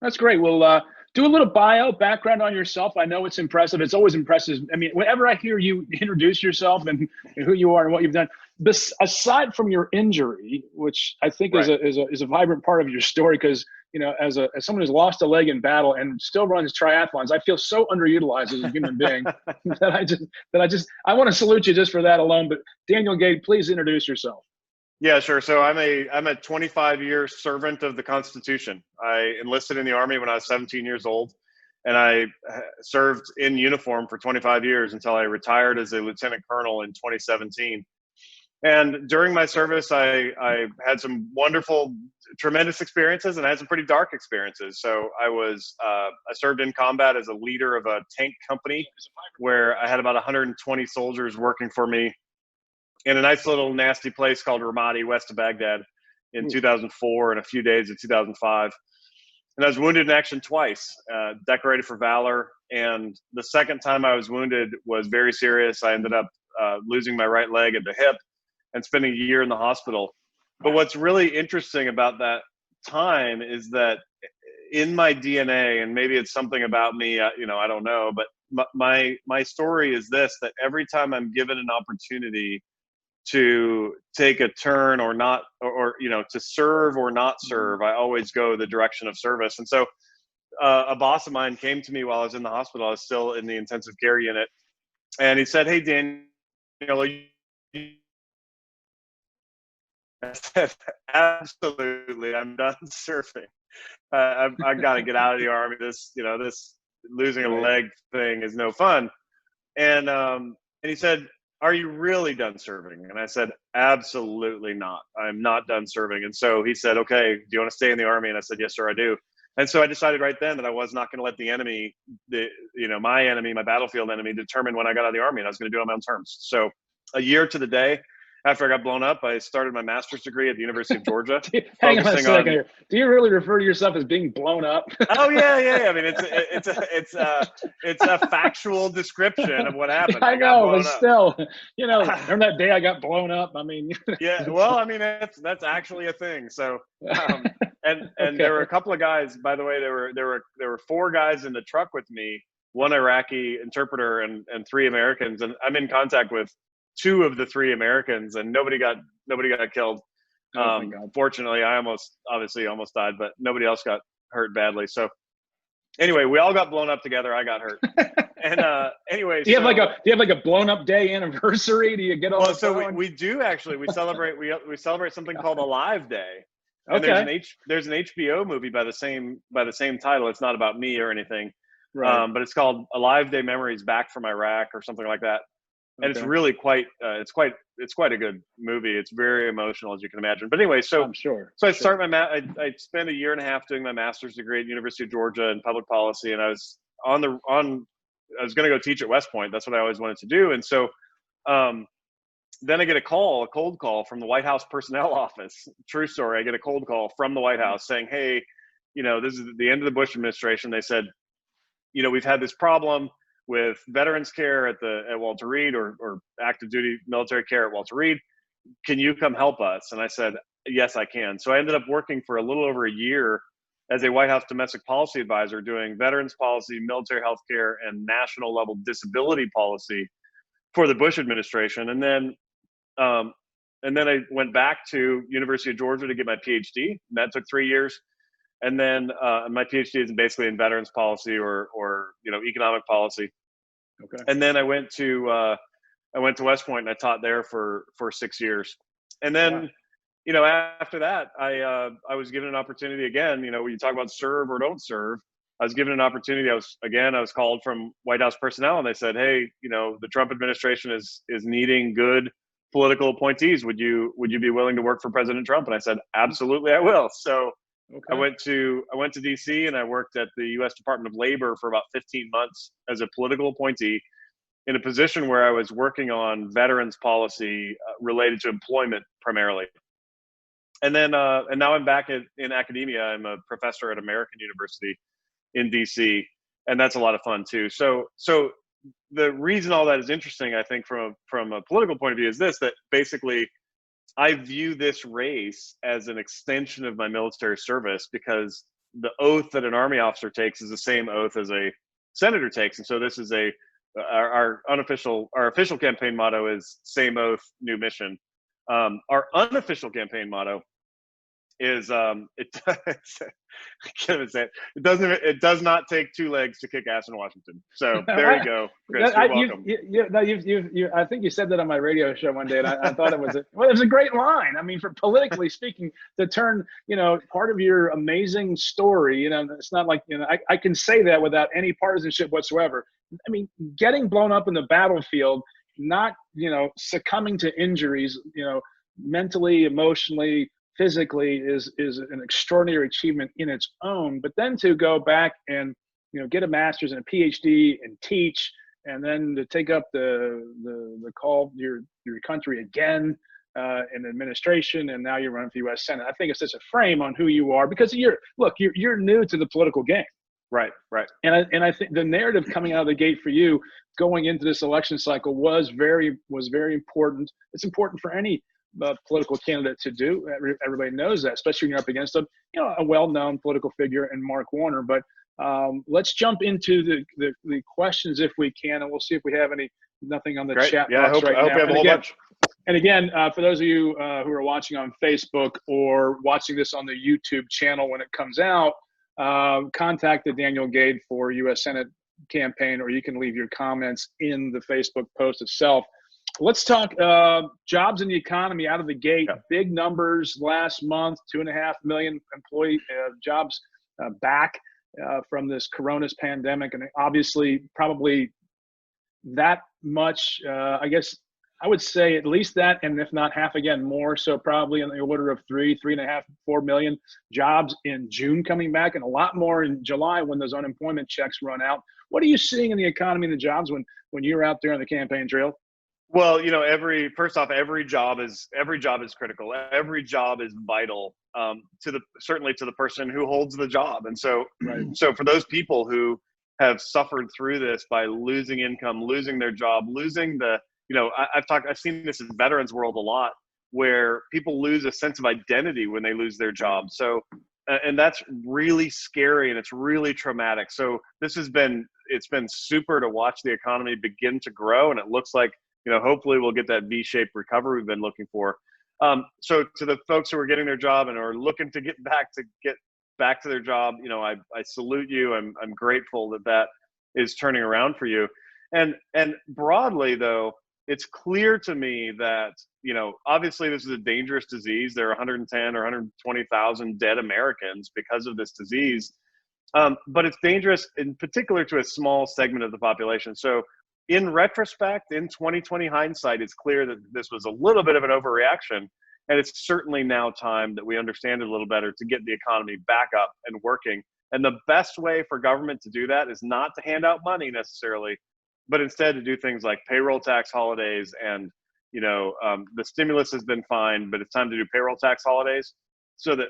That's great. Well, do a little background on yourself. I know it's impressive. It's always impressive. I mean, whenever I hear you introduce yourself and who you are and what you've done, aside from your injury, which I think is Right. a vibrant part of your story, because as someone who's lost a leg in battle and still runs triathlons, I feel so underutilized as a human being I want to salute you just for that alone. But Daniel Gade, please introduce yourself. Yeah, sure. So I'm a 25-year servant of the Constitution. I enlisted in the Army when I was 17 years old, and I served in uniform for 25 years until I retired as a lieutenant colonel in 2017. And during my service, I had some wonderful, tremendous experiences, and I had some pretty dark experiences. So I served in combat as a leader of a tank company where I had about 120 soldiers working for me in a nice little nasty place called Ramadi, west of Baghdad, in 2004 and a few days of 2005. And I was wounded in action twice, decorated for valor. And the second time I was wounded was very serious. I ended up losing my right leg at the hip and spending a year in the hospital. But what's really interesting about that time is that in my DNA, and maybe it's something about me, I don't know, but my story is this, that every time I'm given an opportunity to take a turn or not, or to serve or not serve, I always go the direction of service. And so a boss of mine came to me while I was in the hospital. I was still in the intensive care unit, and he said, "Hey, Daniel, I said, absolutely, I'm done surfing. I got to get out of the Army. This losing a leg thing is no fun." And he said, "Are you really done serving?" And I said, "Absolutely not. I'm not done serving." And so he said, "Okay, do you want to stay in the Army?" And I said, "Yes, sir, I do." And so I decided right then that I was not going to let the enemy, my enemy, my battlefield enemy, determine when I got out of the Army, and I was going to do it on my own terms. So a year to the day after I got blown up, I started my master's degree at the University of Georgia. Hang on a second here. Do you really refer to yourself as being blown up? Oh yeah. I mean, it's a factual description of what happened. I know, but still, remember that day I got blown up? I mean, yeah. Well, I mean, that's actually a thing. So, and Okay. there were a couple of guys. By the way, there were 4 guys in the truck with me, 1 Iraqi interpreter and 3 Americans, and I'm in contact with 2 of the 3 Americans, and nobody got killed. Oh my God. Fortunately, I almost died, but nobody else got hurt badly. So anyway, we all got blown up together. I got hurt. And anyway, do you have like a blown up day anniversary? Do you get all? Well, so we do actually. We celebrate something called Alive Day. And Okay. there's an HBO movie by the same title. It's not about me or anything, Right. but it's called Alive Day: Memories Back from Iraq or something like that. And it's really quite a good movie. It's very emotional, as you can imagine. But anyway, so I'm sure. So I spent a year and a half doing my master's degree at the University of Georgia in public policy, and I was I was going to go teach at West Point. That's what I always wanted to do. And so then I get a cold call from the White House personnel office. True story. I get a cold call from the White House saying, "Hey, this is the end of the Bush administration." They said, "We've had this problem with veterans care at Walter Reed or active duty military care at Walter Reed. Can you come help us?" And I said, "Yes, I can." So I ended up working for a little over a year as a White House domestic policy advisor, doing veterans policy, military health care, and national level disability policy for the Bush administration. And then I went back to University of Georgia to get my PhD. And that took 3 years. And then my PhD is basically in veterans policy or economic policy. Okay. And then I went to West Point and I taught there for 6 years. And then, after that, I was given an opportunity again. When you talk about serve or don't serve, I was given an opportunity. I was called from White House personnel, and they said, "Hey, the Trump administration is needing good political appointees. Would you be willing to work for President Trump?" And I said, "Absolutely, I will." So I went to DC and I worked at the U.S. Department of Labor for about 15 months as a political appointee in a position where I was working on veterans policy related to employment primarily. And then and now I'm back in academia. I'm a professor at American University in DC, and that's a lot of fun too. So the reason all that is interesting, I think, from a political point of view, is this: that basically I view this race as an extension of my military service, because the oath that an Army officer takes is the same oath as a senator takes. And so this is our official campaign motto is same oath, new mission. Our unofficial campaign motto is I can't even say it. It does not take two legs to kick ass in Washington. So there you go, Chris. You're welcome. I think you said that on my radio show one day, and I thought it was it was a great line. I mean, for politically speaking, to turn part of your amazing story. It's not like I can say that without any partisanship whatsoever. I mean, getting blown up in the battlefield, not succumbing to injuries, mentally, emotionally, physically is an extraordinary achievement in its own. But then to go back and get a master's and a PhD and teach, and then to take up the call to your country again in administration, and now you're running for the U.S. Senate. I think it's just a frame on who you are, because you're new to the political game. Right. And I think the narrative coming out of the gate for you going into this election cycle was very important. It's important for any political candidate to do. Everybody knows that, especially when you're up against a well-known political figure in Mark Warner. But let's jump into the questions if we can, and we'll see if we have nothing on the chat box right now. I hope you have a whole bunch. And again, for those of you who are watching on Facebook or watching this on the YouTube channel when it comes out, contact the Daniel Gade for U.S. Senate campaign, or you can leave your comments in the Facebook post itself. Let's talk jobs in the economy out of the gate. Yeah. Big numbers last month, 2.5 million employee jobs back from this coronavirus pandemic. And obviously probably that much, I guess I would say at least that, and if not half again, more. So probably in the order of 3.5, 4 million jobs in June coming back, and a lot more in July when those unemployment checks run out. What are you seeing in the economy and the jobs when you're out there on the campaign trail? Well, first off, every job is critical. Every job is vital certainly to the person who holds the job. And so, So for those people who have suffered through this by losing income, losing their job, losing I've seen this in veterans world a lot, where people lose a sense of identity when they lose their job. So, and that's really scary, and it's really traumatic. So it's been super to watch the economy begin to grow, and it looks like, hopefully we'll get that V-shaped recovery we've been looking for. So to the folks who are getting their job and are looking to get back to their job, I salute you. I'm grateful that is turning around for you. And broadly though, it's clear to me that, obviously this is a dangerous disease. There are 110 or 120,000 dead Americans because of this disease. But it's dangerous in particular to a small segment of the population. So in retrospect, in 2020 hindsight, it's clear that this was a little bit of an overreaction, and it's certainly now time that we understand it a little better to get the economy back up and working. And the best way for government to do that is not to hand out money necessarily, but instead to do things like payroll tax holidays. And the stimulus has been fine, but it's time to do payroll tax holidays so that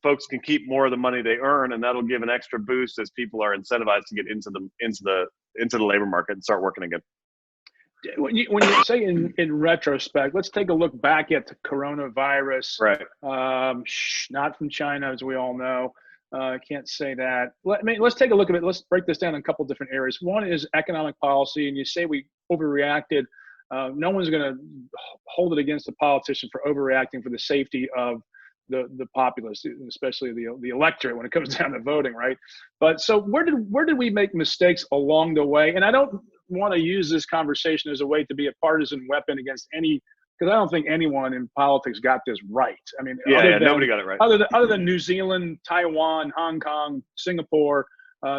folks can keep more of the money they earn, and that'll give an extra boost as people are incentivized to get into the labor market and start working again. When you say in retrospect, let's take a look back at the coronavirus. Right. Not from China, as we all know. I can't say that. Let's take a look at it. Let's break this down in a couple different areas. One is economic policy, and you say we overreacted. No one's going to hold it against the politician for overreacting for the safety of the populace, especially the electorate when it comes down to voting, right? But so where did we make mistakes along the way? And I don't want to use this conversation as a way to be a partisan weapon against any, because I don't think anyone in politics got this right. I mean, nobody got it right. Other than New Zealand, Taiwan, Hong Kong, Singapore,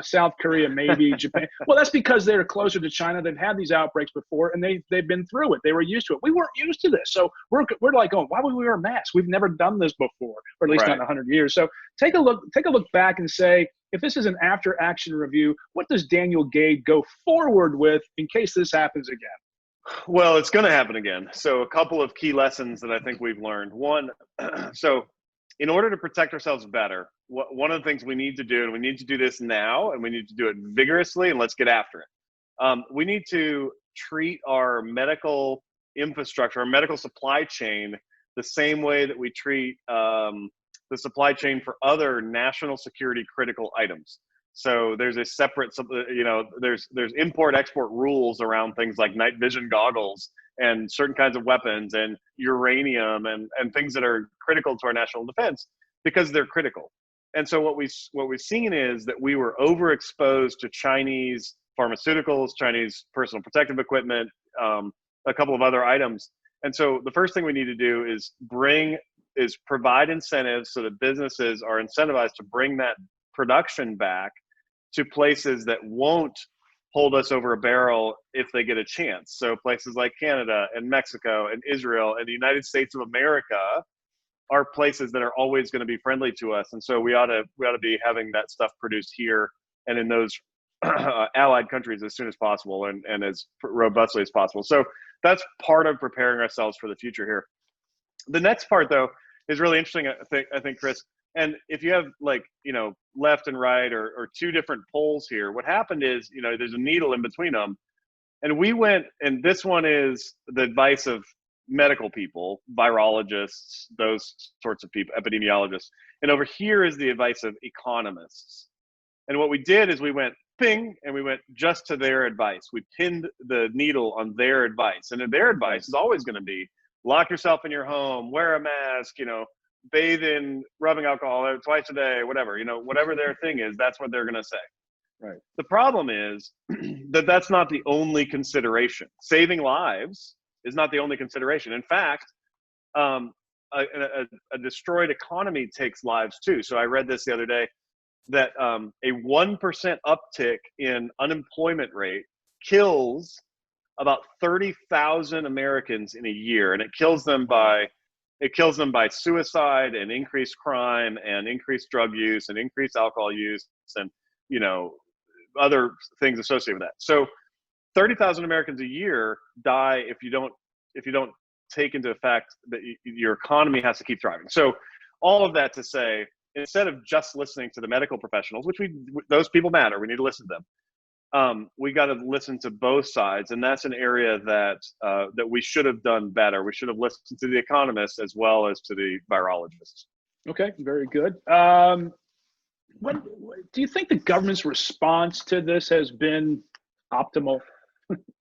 South Korea, maybe Japan. Well, that's because they're closer to China. They've had these outbreaks before, and they've been through it. They were used to it. We weren't used to this, so we're like, oh, why would we wear masks? We've never done this before, or at least not in 100 years. So take a look back and say, if this is an after action review, what does Daniel Gade go forward with in case this happens again? Well, it's going to happen again. So a couple of key lessons that I think we've learned. One, so in order to protect ourselves better, one of the things we need to do, and we need to do this now, and we need to do it vigorously, and let's get after it. We need to treat our medical infrastructure, our medical supply chain, the same way that we treat the supply chain for other national security critical items. So there's a separate, there's import export rules around things like night vision goggles and certain kinds of weapons and uranium and things that are critical to our national defense because they're critical. And so what we've seen is that we were overexposed to Chinese pharmaceuticals, Chinese personal protective equipment, a couple of other items. And so the first thing we need to do is provide incentives so that businesses are incentivized to bring that production back to places that won't hold us over a barrel if they get a chance. So places like Canada and Mexico and Israel and the United States of America are places that are always going to be friendly to us. And so we ought to be having that stuff produced here and in those allied countries as soon as possible and as robustly as possible. So that's part of preparing ourselves for the future here. The next part, though, is really interesting, I think, Chris. And if you have left and right or two different poles here, what happened is, there's a needle in between them. And we went, and this one is the advice of medical people, virologists, those sorts of people, epidemiologists. And over here is the advice of economists. And what we did is we went ping, and we went just to their advice. We pinned the needle on their advice. And their advice is always going to be lock yourself in your home, wear a mask, bathe in rubbing alcohol twice a day, whatever, whatever their thing is, that's what they're going to say. Right. The problem is that that's not the only consideration. Saving lives is not the only consideration. In fact, a destroyed economy takes lives too. So I read this the other day that a 1% uptick in unemployment rate kills about 30,000 Americans in a year, and it kills them by suicide and increased crime and increased drug use and increased alcohol use and other things associated with that. So 30,000 Americans a year die if you don't take into effect that your economy has to keep thriving. So all of that to say, instead of just listening to the medical professionals, which those people matter, we need to listen to them. We got to listen to both sides, and that's an area that we should have done better. We should have listened to the economists as well as to the virologists. Okay, very good. What do you think the government's response to this has been optimal?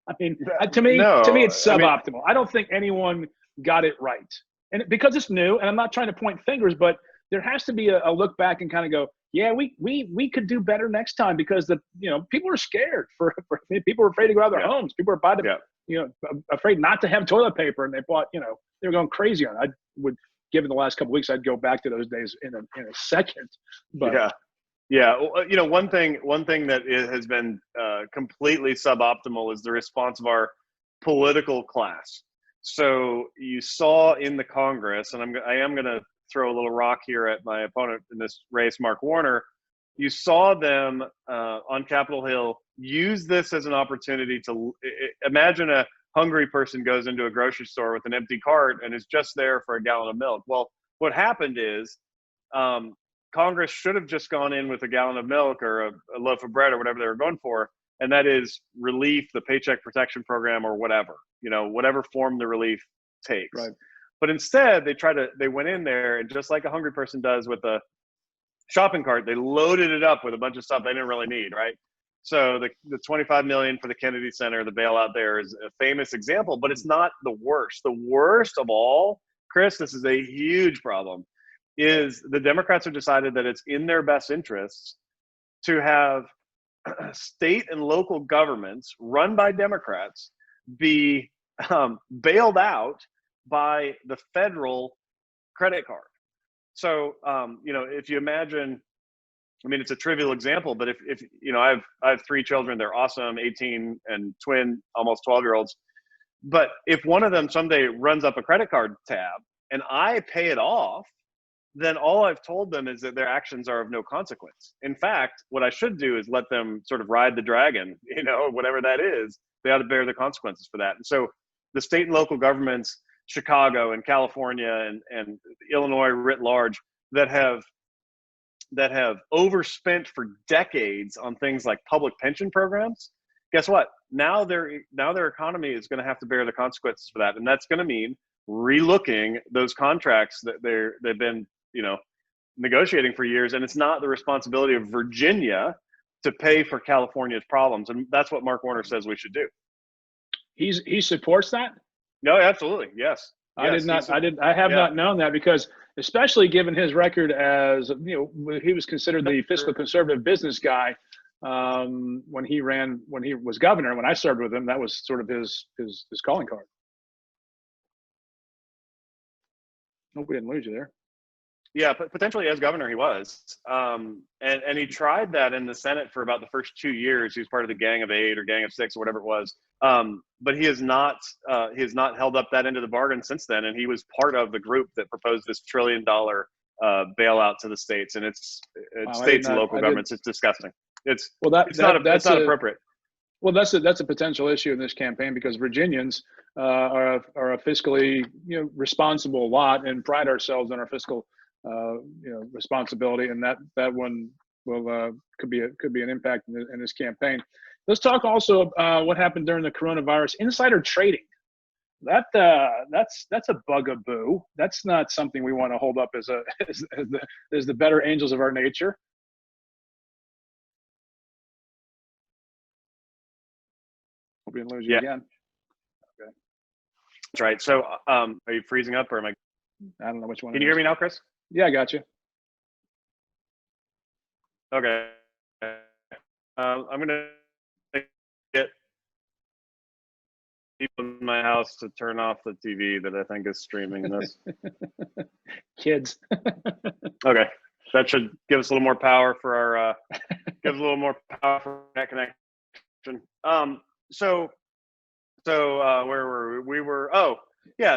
I mean, to me, it's suboptimal. I don't think anyone got it right, and because it's new. And I'm not trying to point fingers, but there has to be a look back and kind of go, yeah, we could do better next time, because people are scared people were afraid to go out of their homes. People were about to, afraid not to have toilet paper, and they bought, they were going crazy on it. I would, given the last couple of weeks, I'd go back to those days in a second. But one thing that has been completely suboptimal is the response of our political class. So you saw in the Congress, and I am going to throw a little rock here at my opponent in this race, Mark Warner. You saw them on Capitol Hill use this as an opportunity to imagine a hungry person goes into a grocery store with an empty cart and is just there for a gallon of milk. Well, what happened is Congress should have just gone in with a gallon of milk or a loaf of bread or whatever they were going for, and that is relief, the Paycheck Protection Program, or whatever, whatever form the relief takes. Right. But instead, they went in there, and just like a hungry person does with a shopping cart, they loaded it up with a bunch of stuff they didn't really need, right? So the $25 million for the Kennedy Center, the bailout there, is a famous example, but it's not the worst. The worst of all, Chris, this is a huge problem, is the Democrats have decided that it's in their best interests to have state and local governments run by Democrats be bailed out by the federal credit card. So, if you imagine, it's a trivial example, but if I have 3 children, they're awesome, 18 and twin, almost 12-year-olds. But if one of them someday runs up a credit card tab and I pay it off, then all I've told them is that their actions are of no consequence. In fact, what I should do is let them sort of ride the dragon, whatever that is. They ought to bear the consequences for that. And so the state and local governments, Chicago and California and Illinois writ large, that have overspent for decades on things like public pension programs, guess what? Now their economy is going to have to bear the consequences for that, and that's going to mean relooking those contracts that they've been negotiating for years, and it's not the responsibility of Virginia to pay for California's problems. And that's what Mark Warner says we should do. He supports that? No, absolutely. Yes. I Yes, have not known that, because especially given his record as, he was considered the fiscal conservative business guy when he was governor. When I served with him, that was sort of his calling card. Hope we didn't lose you there. Yeah, but potentially as governor he was, and he tried that in the Senate for about the first 2 years. He was part of the Gang of 8 or Gang of 6 or whatever it was. But he has not held up that end of the bargain since then. And he was part of the group that proposed this $1 trillion bailout to the states, and it's states and local governments. It's disgusting. It's not appropriate. Well, that's a potential issue in this campaign, because Virginians are a fiscally responsible lot and pride ourselves on our fiscal responsibility, and that one will could be an impact in this campaign. Let's talk also what happened during the coronavirus. Insider trading. That's a bugaboo. That's not something we want to hold up as the better angels of our nature. Hope we didn't lose you again. Okay. That's right. So, are you freezing up, or am I? I don't know which one. Can you hear me now, Chris? Yeah, I got you. Okay. I'm gonna get people in my house to turn off the TV that I think is streaming this. Kids. Okay, that should give us a little more power for our that connection. So where were we?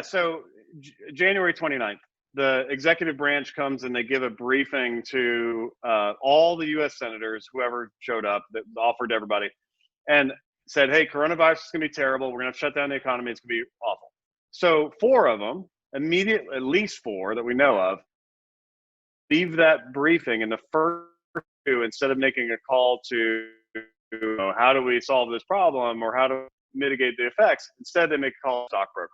So January 29th, the executive branch comes and they give a briefing to all the U.S. senators, whoever showed up, that offered to everybody, and said, hey, coronavirus is going to be terrible. We're going to shut down the economy. It's going to be awful. So 4 of them, immediately, at least 4 that we know of, leave that briefing, and the first 2, instead of making a call to how do we solve this problem or how to mitigate the effects, instead they make a call to stockbroker.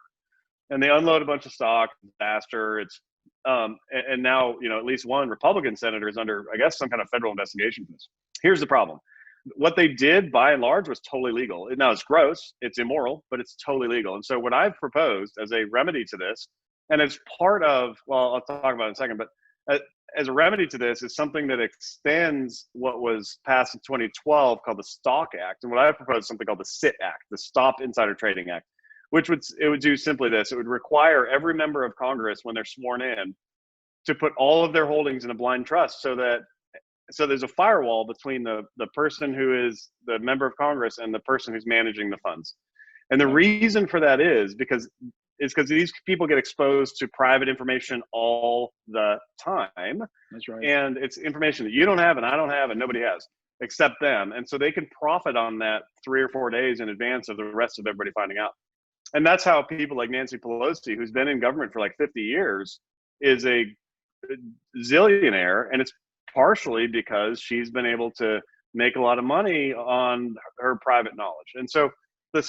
And they unload a bunch of stock. Disaster. It's and now at least one Republican senator is under, I guess, some kind of federal investigation for this. Here's the problem: what they did, by and large, was totally legal. Now it's gross, it's immoral, but it's totally legal. And so what I've proposed as a remedy to this, and it's part of, well, I'll talk about it in a second, but as a remedy to this is something that extends what was passed in 2012 called the Stock Act, and what I've proposed is something called the SIT Act, the Stop Insider Trading Act, which would do simply this: it would require every member of Congress, when they're sworn in, to put all of their holdings in a blind trust, so there's a firewall between the person who is the member of Congress and the person who's managing the funds. And the reason for that is because these people get exposed to private information all the time. That's right. And it's information that you don't have and I don't have and nobody has except them. And so they can profit on that 3 or 4 days in advance of the rest of everybody finding out. And that's how people like Nancy Pelosi, who's been in government for like 50 years, is a zillionaire. And it's partially because she's been able to make a lot of money on her private knowledge. And so the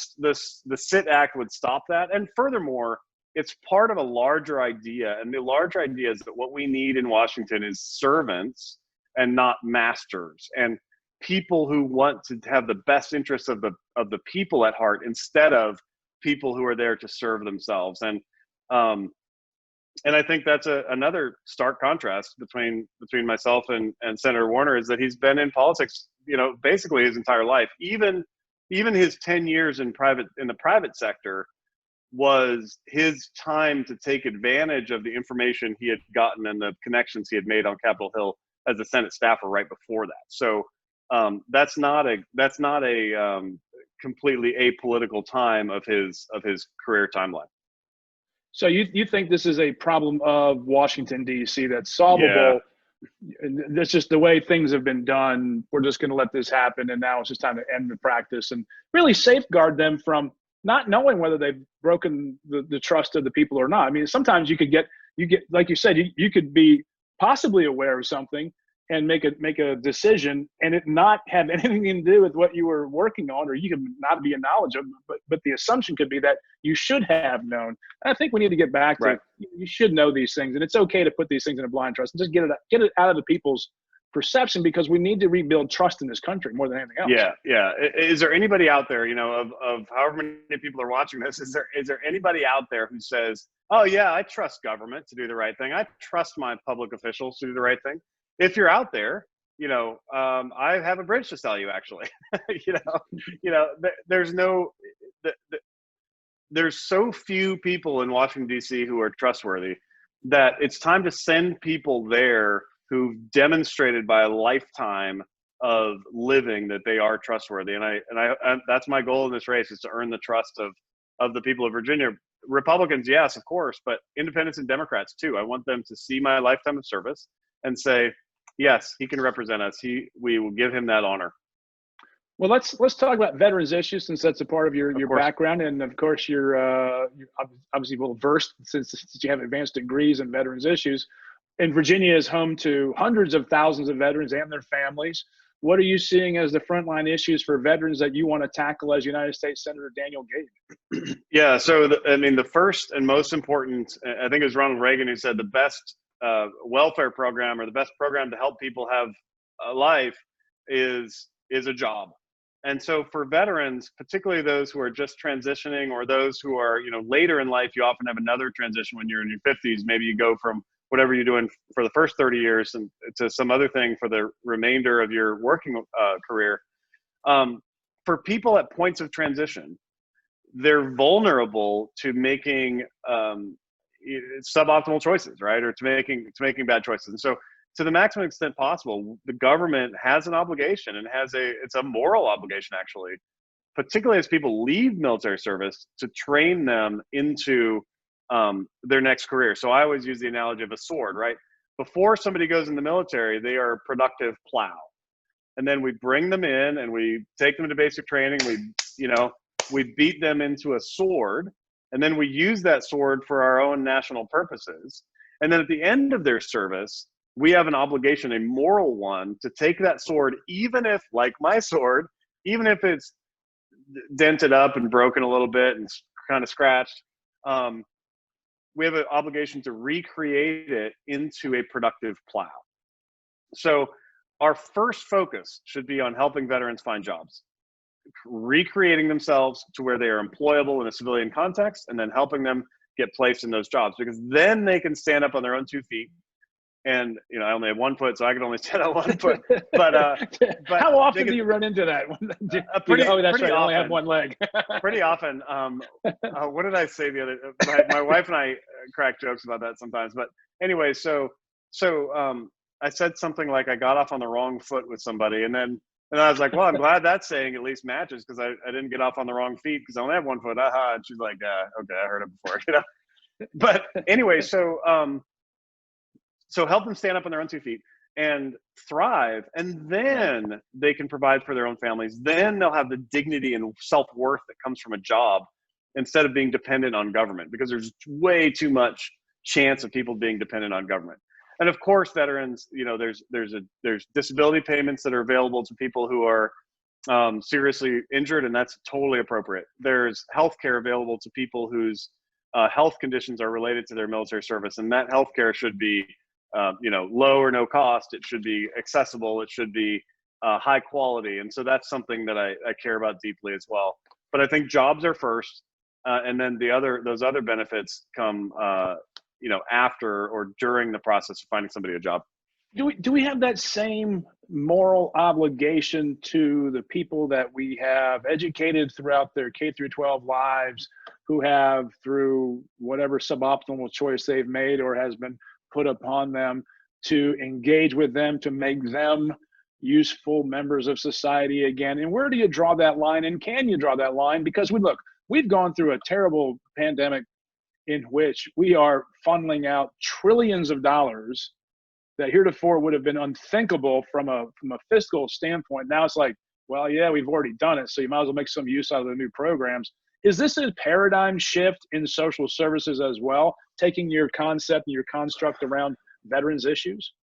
SIT Act would stop that. And furthermore, it's part of a larger idea. And the larger idea is that what we need in Washington is servants and not masters, and people who want to have the best interests of the people at heart, instead of people who are there to serve themselves. And I think that's another stark contrast between myself and Senator Warner, is that he's been in politics, basically his entire life. Even his 10 years in the private sector was his time to take advantage of the information he had gotten and the connections he had made on Capitol Hill as a Senate staffer right before that. So that's not a completely apolitical time of his career timeline. So you think this is a problem of Washington, D.C. that's solvable? Yeah. That's just the way things have been done. We're just going to let this happen, and now it's just time to end the practice and really safeguard them from not knowing whether they've broken the trust of the people or not. I mean, sometimes you get like you said, you could be possibly aware of something and make a decision and it not have anything to do with what you were working on, or you could not be in knowledge of, but the assumption could be that you should have known. And I think we need to get back to, Right. you should know these things, and it's okay to put these things in a blind trust and just get it out of the people's perception, because we need to rebuild trust in this country more than anything else. Yeah, yeah. Is there anybody out there, of however many people are watching this, is there anybody out there who says, oh yeah, I trust government to do the right thing. I trust my public officials to do the right thing. If you're out there, I have a bridge to sell you, actually. There's no, there's so few people in Washington, D.C. who are trustworthy that it's time to send people there who've demonstrated by a lifetime of living that they are trustworthy. And that's my goal in this race, is to earn the trust of the people of Virginia. Republicans, yes, of course, but independents and Democrats too. I want them to see my lifetime of service and say, yes, he can represent us. We will give him that honor. Well, let's talk about veterans issues, since that's a part of your background, and of course you're obviously well versed since you have advanced degrees in veterans issues. And Virginia is home to hundreds of thousands of veterans and their families. What are you seeing as the frontline issues for veterans that you want to tackle as United States Senator Daniel Gade? Yeah, so the first and most important, I think it was Ronald Reagan who said the best welfare program, or the best program to help people have a life, is a job. And so for veterans, particularly those who are just transitioning, or those who are later in life, you often have another transition when you're in your 50s. Maybe you go from whatever you're doing for the first 30 years and to some other thing for the remainder of your working career. For people at points of transition, they're vulnerable to making suboptimal choices, right? Or to making bad choices. And so to the maximum extent possible, the government has an obligation, and it's a moral obligation, actually, particularly as people leave military service, to train them into their next career. So I always use the analogy of a sword, right? Before somebody goes in the military, they are a productive plow. And then we bring them in and we take them to basic training. We beat them into a sword, and then we use that sword for our own national purposes. And then at the end of their service, we have an obligation, a moral one, to take that sword, even if, like my sword, even if it's dented up and broken a little bit and kind of scratched, we have an obligation to recreate it into a productive plow. So our first focus should be on helping veterans find jobs, recreating themselves to where they are employable in a civilian context, and then helping them get placed in those jobs, because then they can stand up on their own 2 feet. And I only have 1 foot, so I can only stand on 1 foot. But how often do you run into that? Oh, that's right. I only have one leg. Pretty often. What did I say the other? My wife and I crack jokes about that sometimes. But anyway, so I said something like I got off on the wrong foot with somebody, and I was like, well, I'm glad that saying at least matches, because I didn't get off on the wrong feet because I only have 1 foot. Aha. And she's like, okay, I heard it before. But anyway, so help them stand up on their own 2 feet and thrive, and then they can provide for their own families. Then they'll have the dignity and self-worth that comes from a job, instead of being dependent on government, because there's way too much chance of people being dependent on government. And of course, veterans, there's disability payments that are available to people who are seriously injured, and that's totally appropriate. There's health care available to people whose health conditions are related to their military service, and that health care should be low or no cost. It should be accessible. It should be high quality. And so that's something that I care about deeply as well. But I think jobs are first, and then those other benefits come, after or during the process of finding somebody a job. Do we have that same moral obligation to the people that we have educated throughout their K through 12 lives, who have, through whatever suboptimal choice they've made or has been put upon them, to engage with them, to make them useful members of society again? And where do you draw that line? And can you draw that line? Because we've gone through a terrible pandemic in which we are funneling out trillions of dollars that heretofore would have been unthinkable from a fiscal standpoint. Now it's like, well, yeah, we've already done it, so you might as well make some use out of the new programs. Is this a paradigm shift in social services as well, taking your concept and your construct around veterans issues?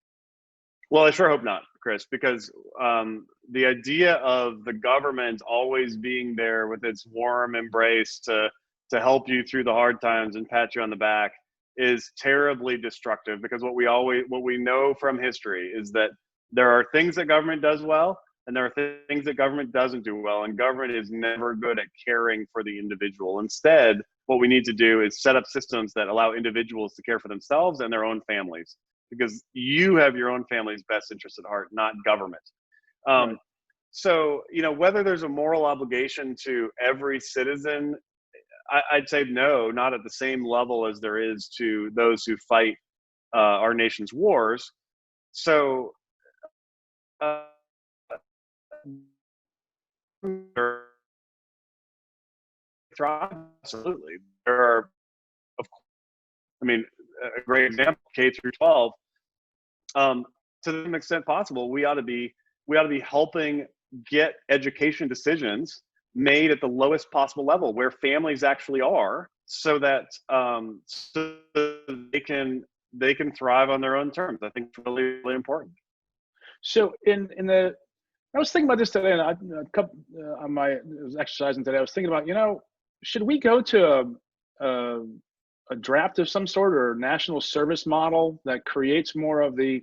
Well, I sure hope not, Chris, because the idea of the government always being there with its warm embrace to help you through the hard times and pat you on the back is terribly destructive. Because what we know from history is that there are things that government does well, and there are things that government doesn't do well, and government is never good at caring for the individual. Instead, what we need to do is set up systems that allow individuals to care for themselves and their own families, because you have your own family's best interest at heart, not government. Right. So, whether there's a moral obligation to every citizen, I'd say no, not at the same level as there is to those who fight our nation's wars. So, uh, absolutely. There are, I mean, a great example, K through 12. To the extent possible, we ought to be helping get education decisions made at the lowest possible level where families actually are, so that they can thrive on their own terms. I think it's really, really important. So I was thinking about this today, and I was exercising today. I was thinking about, should we go to a draft of some sort, or national service model that creates more of the,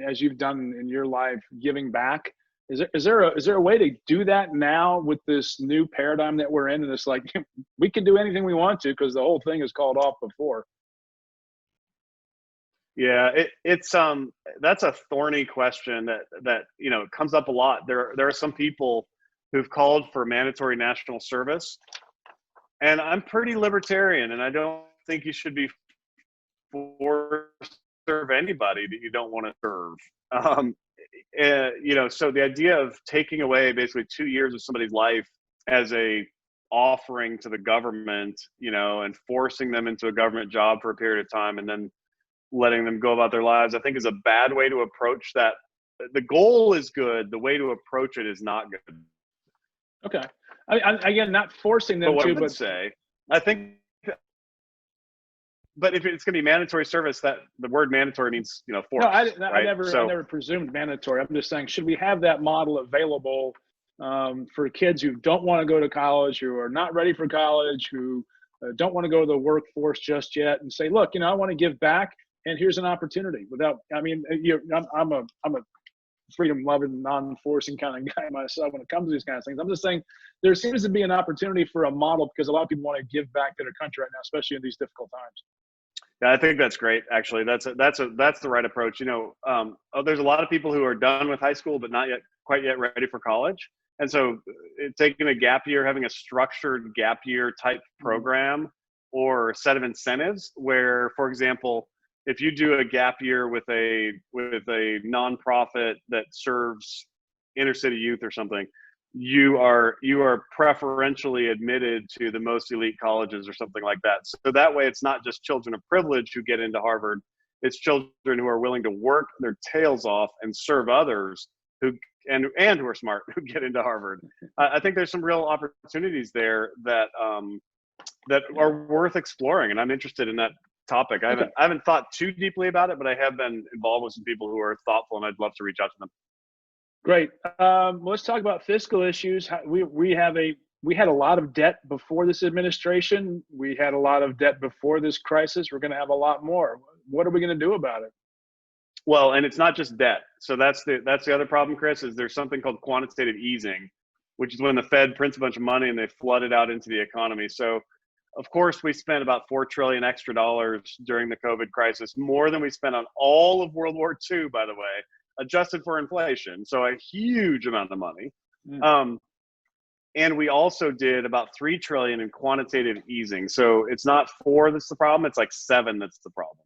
as you've done in your life, giving back? Is there a way to do that now with this new paradigm that we're in? And it's like, we can do anything we want to because the whole thing is called off before. Yeah, it's that's a thorny question that comes up a lot. There are some people who've called for mandatory national service, and I'm pretty libertarian, and I don't think you should be forced to serve anybody that you don't want to serve. So the idea of taking away basically 2 years of somebody's life as a offering to the government, and forcing them into a government job for a period of time, and then letting them go about their lives, I think is a bad way to approach that. The goal is good. The way to approach it is not good. Okay. Again, not forcing them to, but say, I think, but if it's going to be mandatory service, that the word mandatory means, force. No, I right? I never presumed mandatory. I'm just saying, should we have that model available for kids who don't want to go to college, who are not ready for college, who don't want to go to the workforce just yet, and say, look, I want to give back, and here's an opportunity. I'm a freedom-loving, non-forcing kind of guy myself when it comes to these kind of things. I'm just saying there seems to be an opportunity for a model, because a lot of people want to give back to their country right now, especially in these difficult times. Yeah, I think that's great. Actually, that's the right approach. There's a lot of people who are done with high school but not quite yet ready for college, and so taking a gap year, having a structured gap year type program or set of incentives, where, for example, if you do a gap year with a nonprofit that serves inner city youth or something, you are preferentially admitted to the most elite colleges or something like that. So that way, it's not just children of privilege who get into Harvard; it's children who are willing to work their tails off and serve others who who are smart who get into Harvard. I think there's some real opportunities there that are worth exploring, and I'm interested in that topic. I haven't thought too deeply about it, but I have been involved with some people who are thoughtful, and I'd love to reach out to them. Great. Let's talk about fiscal issues. We had a lot of debt before this administration. We had a lot of debt before this crisis. We're going to have a lot more. What are we going to do about it? Well, and it's not just debt. So that's the other problem, Chris, is there's something called quantitative easing, which is when the Fed prints a bunch of money and they flood it out into the economy. So of course, we spent about $4 trillion extra during the COVID crisis, more than we spent on all of World War II, by the way, adjusted for inflation. So a huge amount of money. And we also did about $3 trillion in quantitative easing. So it's not 4 that's the problem, it's like 7 that's the problem.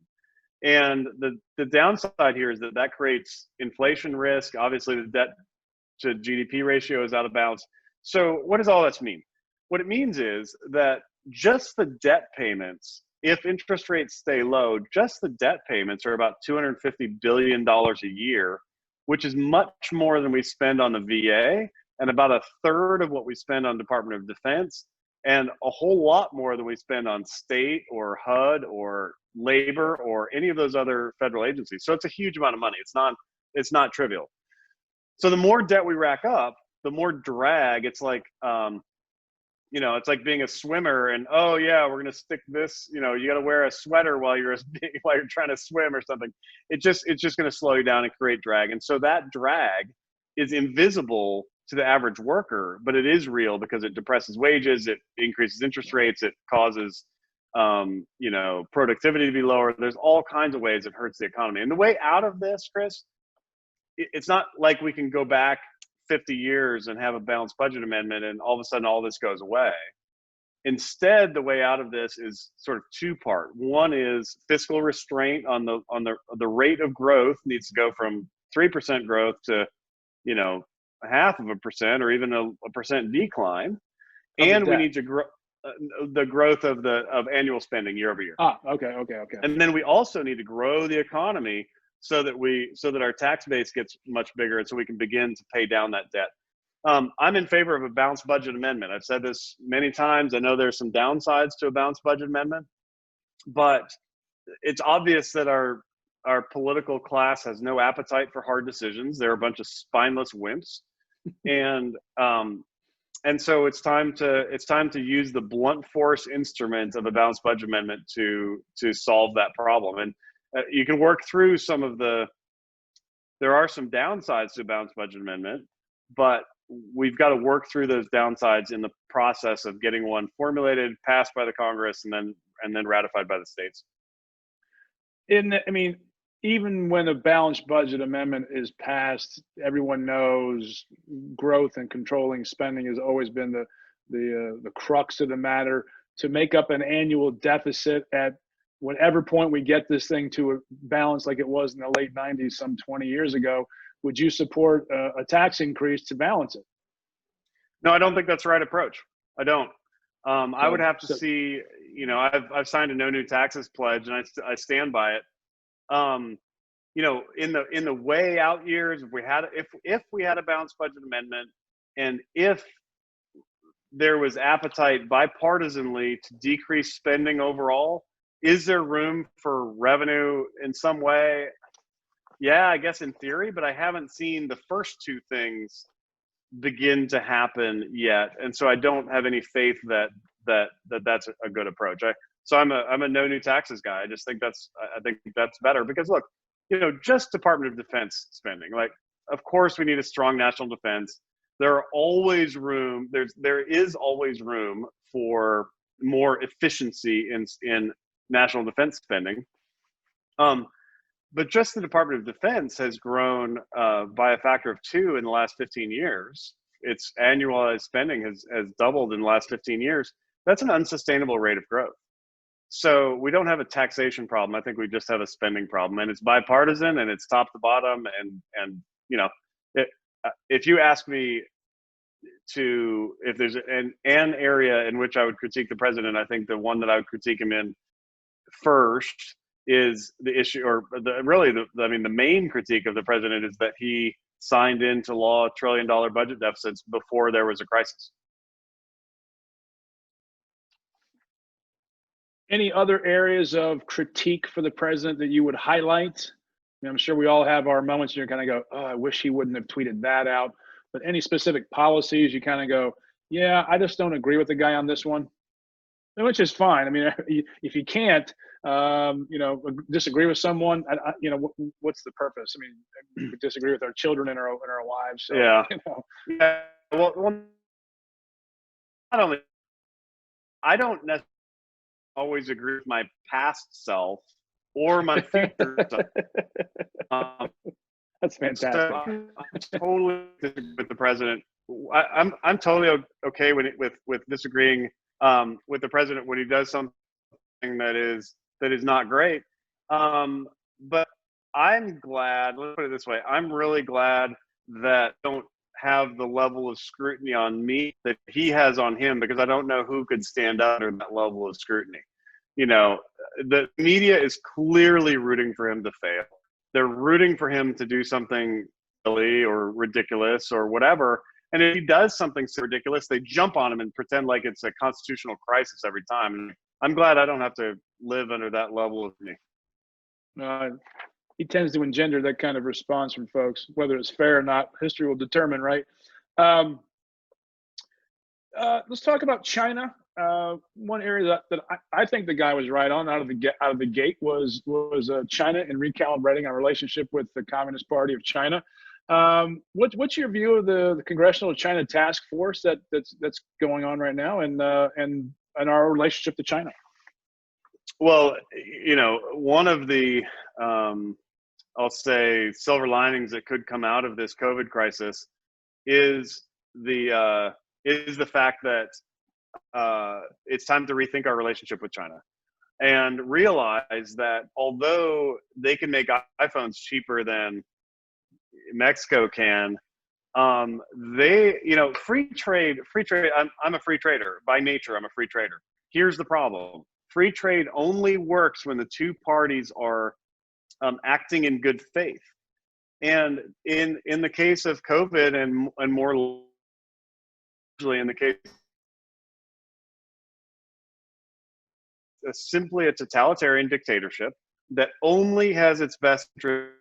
And the downside here is that creates inflation risk. Obviously, the debt to GDP ratio is out of bounds. So what does all this mean? What it means is that just the debt payments, if interest rates stay low, just the debt payments are about $250 billion a year, which is much more than we spend on the VA and about a third of what we spend on Department of Defense and a whole lot more than we spend on state or HUD or labor or any of those other federal agencies. So it's a huge amount of money. It's not trivial. So the more debt we rack up, the more drag. It's like, it's like being a swimmer and, oh yeah, we're going to stick this, you got to wear a sweater while you're trying to swim or something. It's just going to slow you down and create drag. And so that drag is invisible to the average worker, but it is real because it depresses wages, it increases interest rates, it causes, productivity to be lower. There's all kinds of ways it hurts the economy. And the way out of this, Chris, it's not like we can go back 50 years and have a balanced budget amendment and all of a sudden all this goes away. Instead, the way out of this is sort of two-part. One is fiscal restraint on the rate of growth needs to go from 3% growth to, 0.5% or even a percent decline. And we need to grow the growth of annual spending year over year. Okay. And then we also need to grow the economy so that our tax base gets much bigger and so we can begin to pay down that debt. I'm in favor of a balanced budget amendment. I've said this many times. I know there's some downsides to a balanced budget amendment, but it's obvious that our political class has no appetite for hard decisions. They're a bunch of spineless wimps. And so it's time to use the blunt force instrument of a balanced budget amendment to solve that problem. And you can work through there are some downsides to a balanced budget amendment, but we've got to work through those downsides in the process of getting one formulated, passed by the Congress, and then ratified by the states. Even when a balanced budget amendment is passed, everyone knows growth and controlling spending has always been the crux of the matter. To make up an annual deficit at whatever point we get this thing to a balance like it was in the late 90s, some 20 years ago, would you support a tax increase to balance it? No, I don't think that's the right approach. I don't. I would have to see, I've signed a no new taxes pledge and I stand by it. In the way out years, if we had a balanced budget amendment, and if there was appetite bipartisanly to decrease spending overall, is there room for revenue in some way? Yeah, I guess in theory, but I haven't seen the first two things begin to happen yet, and so I don't have any faith that that's a good approach. So I'm a no new taxes guy. I think that's better because look, just Department of Defense spending. Like, of course, we need a strong national defense. There is always room for more efficiency in national defense spending. But just the Department of Defense has grown by a factor of 2 in the last 15 years. Its annualized spending has doubled in the last 15 years. That's an unsustainable rate of growth. So we don't have a taxation problem. I think we just have a spending problem, and it's bipartisan and it's top to bottom. And if you ask me if there's an area in which I would critique the president, I think the one that I would critique him in first is the issue, or the main critique of the president is that he signed into law $1 trillion budget deficits before there was a crisis. Any other areas of critique for the president that you would highlight? I'm sure we all have our moments where you kind of go, oh, I wish he wouldn't have tweeted that out. But any specific policies you kind of go, yeah, I just don't agree with the guy on this one, which is fine. If you can't, disagree with someone, what's the purpose? We disagree with our children and our wives. So, yeah. Yeah. Well, not only, I don't necessarily always agree with my past self or my future self. That's fantastic. So I'm totally disagree with the president. I'm totally okay with disagreeing with the president when he does something that is not great. But I'm glad. Let's put it this way: I'm really glad that I don't have the level of scrutiny on me that he has on him, because I don't know who could stand under that level of scrutiny. The media is clearly rooting for him to fail. They're rooting for him to do something silly or ridiculous or whatever. And if he does something so ridiculous, they jump on him and pretend like it's a constitutional crisis every time. And I'm glad I don't have to live under that level of me. He tends to engender that kind of response from folks, whether it's fair or not. History will determine, right? Um, let's talk about China. One area that I think the guy was right on out of the gate was China and recalibrating our relationship with the Communist Party of China. What's your view of the Congressional China Task Force that's going on right now, and our relationship to China? Well, you know, one of the I'll say silver linings that could come out of this COVID crisis is the fact that it's time to rethink our relationship with China and realize that although they can make iPhones cheaper than Mexico can, free trade. I'm a free trader by nature. I'm a free trader. Here's the problem: free trade only works when the two parties are acting in good faith. And in the case of COVID, and more largely in the case simply a totalitarian dictatorship that only has its best interest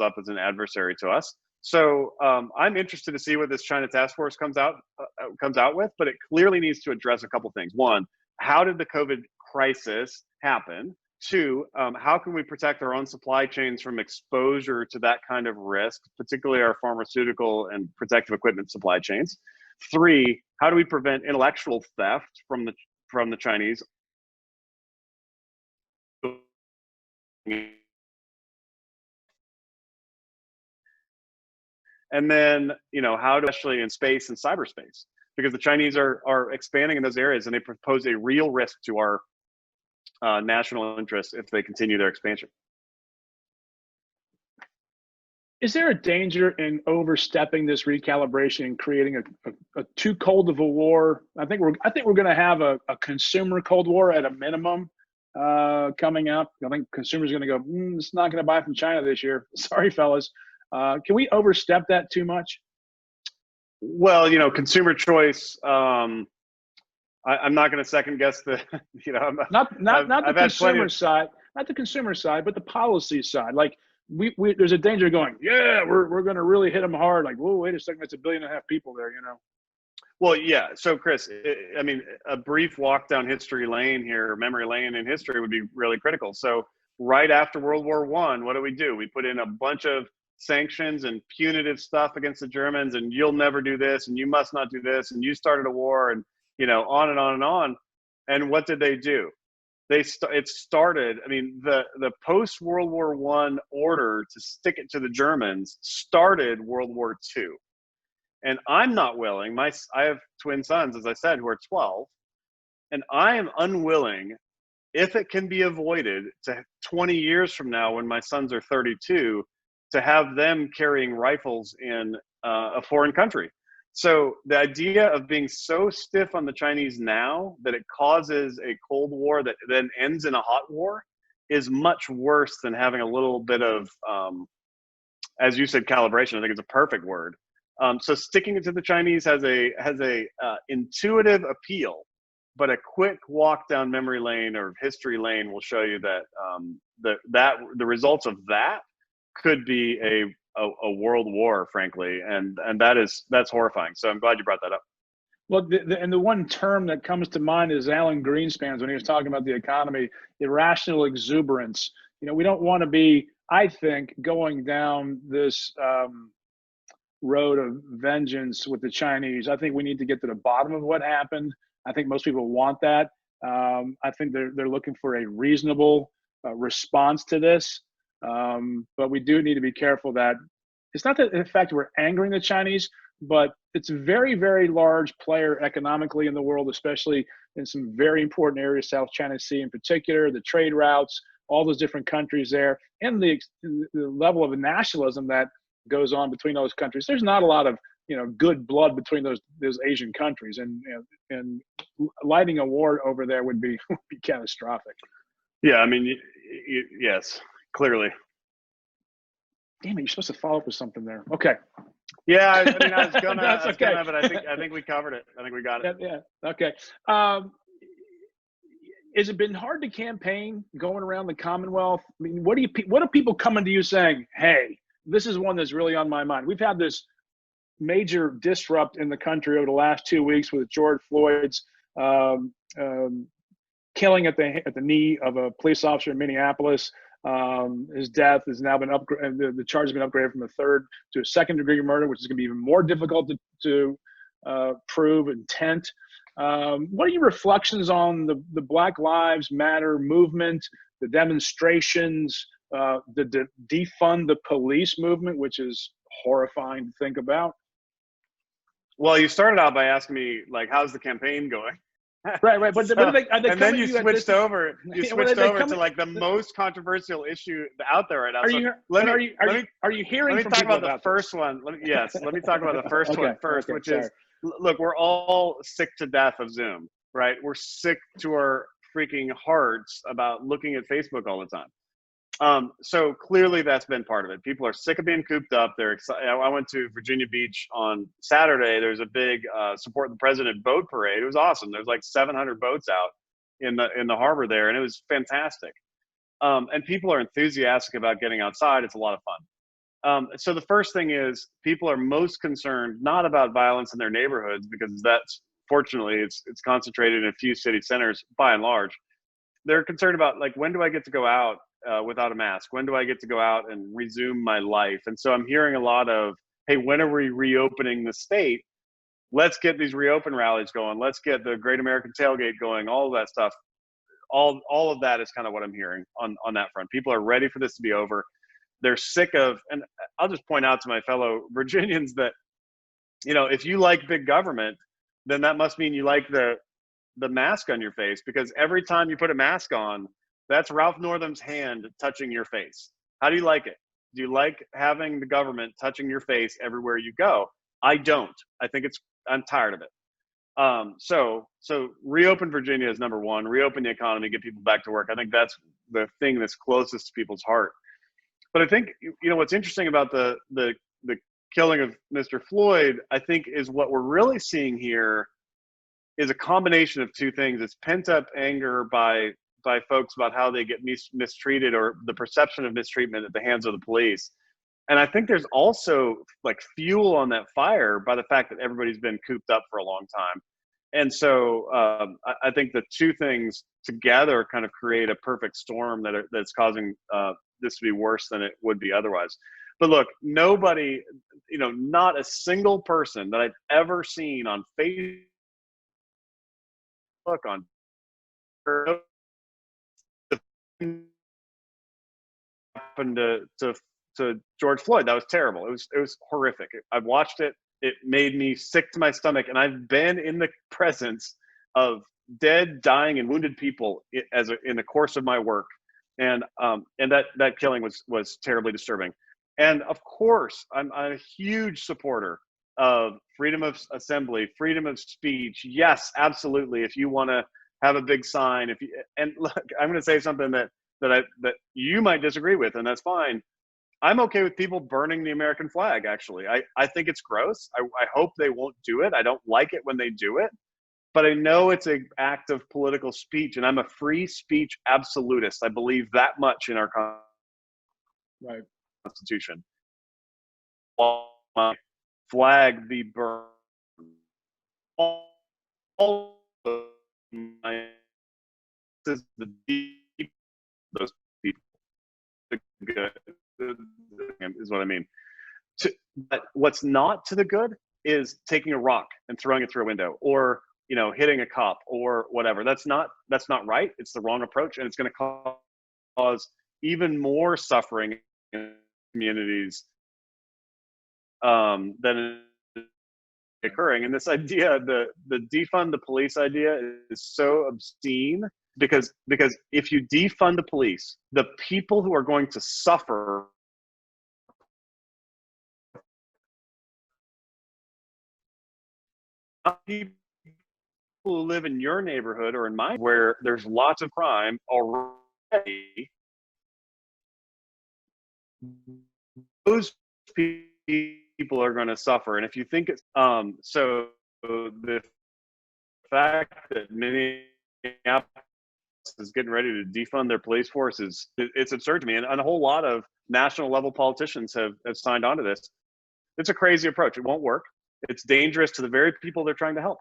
up as an adversary to us. So I'm interested to see what this China Task Force comes out with, but it clearly needs to address a couple things. One, how did the COVID crisis happen? Two, how can we protect our own supply chains from exposure to that kind of risk, particularly our pharmaceutical and protective equipment supply chains? Three, how do we prevent intellectual theft from the Chinese? And then, you know, how to, especially in space and cyberspace, because the Chinese are expanding in those areas and they propose a real risk to our national interests if they continue their expansion. Is there a danger in overstepping this recalibration and creating a too cold of a war? I think we're going to have a consumer Cold War at a minimum coming up. I think consumers are going to go, it's not going to buy from China this year. Sorry, fellas. Can we overstep that too much? Well, you know, consumer choice. I'm not going to second guess the, you know, not the consumer side, not the consumer side, but the policy side. Like there's a danger going, yeah, we're going to really hit them hard. Like, whoa, wait a second, that's 1.5 billion people there, you know? Well, yeah. So Chris, I mean, a brief walk down history lane here, memory lane in history would be really critical. So right after World War I, what do? We put in a bunch of sanctions and punitive stuff against the Germans, and you'll never do this, and you must not do this, and you started a war, and, you know, on and on and on. And what did they do? It started, I mean, the post World War I order to stick it to the Germans started World War II. And I'm not willing, I have twin sons, as I said, who are 12, and I am unwilling, if it can be avoided, to 20 years from now when my sons are 32, to have them carrying rifles in a foreign country. So the idea of being so stiff on the Chinese now that it causes a Cold War that then ends in a hot war is much worse than having a little bit of, as you said, calibration. I think it's a perfect word. So sticking it to the Chinese has a intuitive appeal, but a quick walk down memory lane or history lane will show you that the results of that could be a world war, frankly, and that's horrifying. So I'm glad you brought that up. Well, the one term that comes to mind is Alan Greenspan's when he was talking about the economy, irrational exuberance. You know, we don't want to be, I think, going down this road of vengeance with the Chinese. I think we need to get to the bottom of what happened. I think most people want that. I think they're looking for a reasonable response to this. But we do need to be careful that it's not that in fact we're angering the Chinese, but it's a very, very large player economically in the world, especially in some very important areas, South China Sea in particular, the trade routes, all those different countries there, and the level of nationalism that goes on between those countries. There's not a lot of, you know, good blood between those Asian countries, and lighting a war over there would be catastrophic. Yeah, I mean, Yes, clearly. Damn it, you're supposed to follow up with something there. Okay. Yeah, I mean, I was gonna, That's okay. but I think we covered it. I think we got it. Yeah. Okay. Um, has it been hard to campaign going around the Commonwealth? I mean, what are people coming to you saying, hey, this is one that's really on my mind? We've had this major disrupt in the country over the last 2 weeks with George Floyd's um, um, killing at the knee of a police officer in Minneapolis. His death has now been upgraded. The charge has been upgraded from a third to a second-degree murder, which is going to be even more difficult to prove intent. What are your reflections on the Black Lives Matter movement, the demonstrations, the defund the police movement, which is horrifying to think about? Well, you started out by asking me, like, how's the campaign going? Right. But, So, are they and then you switched over. You switched over to like the the, most controversial issue out there right now. Are So you are you hearing? Let me from talk people about the first one. Let me talk about the first one first, which sorry. is, look, we're all sick to death of Zoom, right? We're sick to our freaking hearts about looking at Facebook all the time. So clearly that's been part of it. People are sick of being cooped up. They're excited. I went to Virginia Beach on Saturday. There's a big support the president boat parade. It was awesome. There's like 700 boats out in the harbor there, and it was fantastic. And people are enthusiastic about getting outside. It's a lot of fun. So the first thing is, people are most concerned not about violence in their neighborhoods, because that's, fortunately, it's concentrated in a few city centers by and large. They're concerned about, like, when do I get to go out without a mask? When do I get to go out and resume my life? And so I'm hearing a lot of, hey, when are we reopening the state? Let's get these reopen rallies going. Let's get the Great American Tailgate going, all of that stuff. All of that is kind of what I'm hearing on that front. People are ready for this to be over. They're sick of, and I'll just point out to my fellow Virginians that, if you like big government, then that must mean you like the mask on your face, because every time you put a mask on, that's Ralph Northam's hand touching your face. How do you like it? Do you like having the government touching your face everywhere you go? I don't. I'm tired of it. So reopen Virginia is number one. Reopen the economy, get people back to work. I think that's the thing that's closest to people's heart. But I think, what's interesting about the killing of Mr. Floyd, I think, is what we're really seeing here is a combination of two things. It's pent up anger by folks about how they get mistreated, or the perception of mistreatment at the hands of the police. And I think there's also like fuel on that fire by the fact that everybody's been cooped up for a long time. And so I think the two things together kind of create a perfect storm that's causing this to be worse than it would be otherwise. But look, nobody, not a single person that I've ever seen on Facebook, on happened to George Floyd. That was terrible. It was horrific. I've watched it. It made me sick to my stomach, and I've been in the presence of dead, dying, and wounded people in the course of my work, and that killing was terribly disturbing. And of course, I'm a huge supporter of freedom of assembly, freedom of speech. Yes, absolutely. If you want to have a big sign, and look, I'm going to say something that you might disagree with, and that's fine. I'm okay with people burning the American flag. Actually, I think it's gross. I hope they won't do it. I don't like it when they do it, but I know it's an act of political speech, and I'm a free speech absolutist. I believe that much in our Constitution. While my flag be burned, all my is the deep those people. The good is what I mean. But what's not to the good is taking a rock and throwing it through a window, or hitting a cop or whatever. That's not right. It's the wrong approach, and it's going to cause even more suffering in communities than occurring. And this idea, the defund the police idea, is so obscene, because if you defund the police, the people who are going to suffer people who live in your neighborhood or in mine, where there's lots of crime already, those people are going to suffer. And if you think it's, so the fact that Minneapolis is getting ready to defund their police force it's absurd to me. And a whole lot of national level politicians have signed on to this. It's a crazy approach. It won't work. It's dangerous to the very people they're trying to help.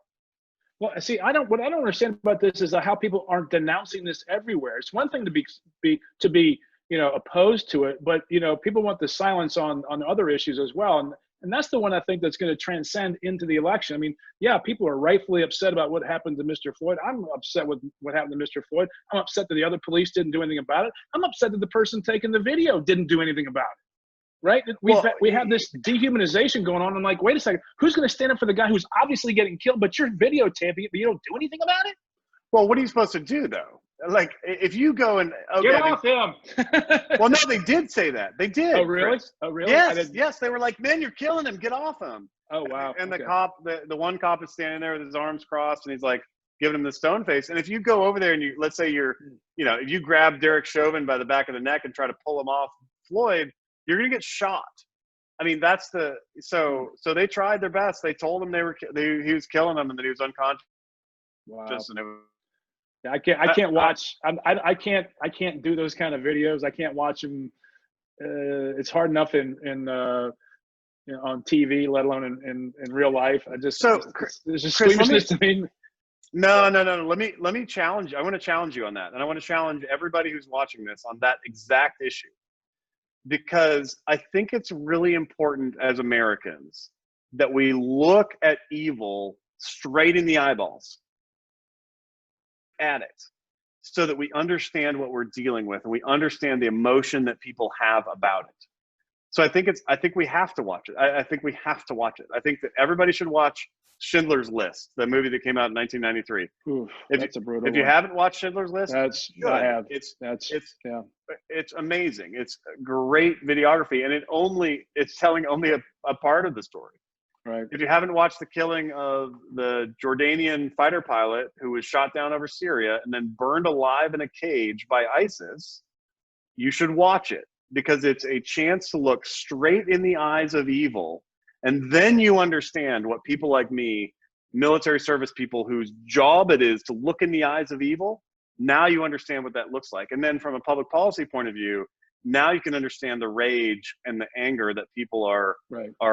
Well, see, what I don't understand about this is how people aren't denouncing this everywhere. It's one thing to be opposed to it, but people want the silence on other issues as well, and that's the one I think that's going to transcend into the election. I mean, yeah, people are rightfully upset about what happened to Mr. Floyd. I'm upset with what happened to Mr. Floyd. I'm upset that the other police didn't do anything about it. I'm upset that the person taking the video didn't do anything about it. Right? We have this dehumanization going on. I'm like, wait a second, who's going to stand up for the guy who's obviously getting killed, but you're videotaping it, but you don't do anything about it? Well, what are you supposed to do, though? Like, if you go and get off him. Well, no, they did say that. They did. Oh, really? Chris. Oh, really? Yes. They were like, "Man, you're killing him. Get off him." Oh, wow. And the cop, the one cop is standing there with his arms crossed, and he's like giving him the stone face. And if you go over there and let's say if you grab Derek Chauvin by the back of the neck and try to pull him off Floyd, you're going to get shot. I mean, so they tried their best. They told him he was killing them and that he was unconscious. Wow. And I can't watch. I can't do those kind of videos. I can't watch them. It's hard enough on TV, let alone in real life. There's just squeamishness to me. No. Let me challenge you. I want to challenge you on that, and I want to challenge everybody who's watching this on that exact issue. Because I think it's really important as Americans that we look at evil straight in the eyeballs at it so that we understand what we're dealing with and we understand the emotion that people have about it. So I think we have to watch it. I think we have to watch it. I think that everybody should watch Schindler's List, the movie that came out in 1993. Oof, that's a brutal If you haven't watched Schindler's List, I have. It's amazing. It's great videography, and it's telling only a part of the story. Right. If you haven't watched the killing of the Jordanian fighter pilot who was shot down over Syria and then burned alive in a cage by ISIS, you should watch it because it's a chance to look straight in the eyes of evil. And then you understand what people like me, military service people whose job it is to look in the eyes of evil, now you understand what that looks like. And then from a public policy point of view, now you can understand the rage and the anger that people are